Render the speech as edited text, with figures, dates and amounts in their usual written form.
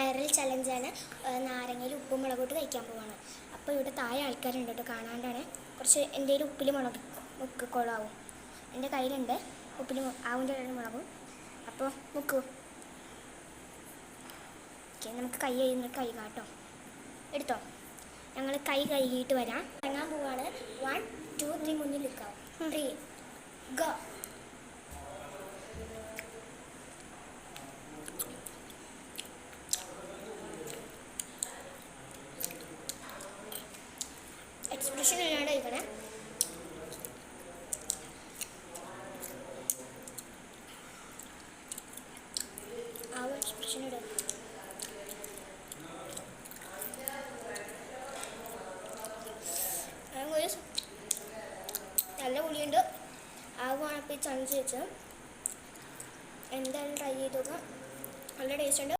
Viral ചലഞ്ചാണ്. നാരങ്ങയിൽ ഉപ്പും മുളകിട്ട് കഴിക്കാൻ പോവാണ്. അപ്പോൾ ഇവിടെ താഴെ ആൾക്കാരുണ്ട് കേട്ടോ, കാണാണ്ടാണ്. കുറച്ച് എൻ്റെ കയ്യിൽ ഉപ്പിൽ മുക്കിക്കോളാവും. എൻ്റെ കയ്യിലുണ്ട് ഉപ്പിൽ ആവിൻ്റെ മുളകും. അപ്പോൾ മുക്കൂ. ഓക്കെ, നമുക്ക് കൈ കഴുകാം കേട്ടോ. എടുത്തോ, ഞങ്ങൾ കൈ കഴുകിയിട്ട് വരാം. ഇറങ്ങാൻ പോവാണ്. 1 2 3 മുന്നിൽ നിൽക്കാം. 3 ഗോ. എക്സ്പ്രഷൻ ഇല്ലാണ്ട് കഴിക്കണേ. ആ എക്സ്പ്രഷൻ ഇടും. നല്ല പുളിയുണ്ട്. ആവുകയാണ് ഇപ്പോൾ ഈ ചഞ്ച് വെച്ച്. എന്തായാലും ട്രൈ ചെയ്ത് നോക്കാം. നല്ല ടേസ്റ്റ് ഉണ്ട്.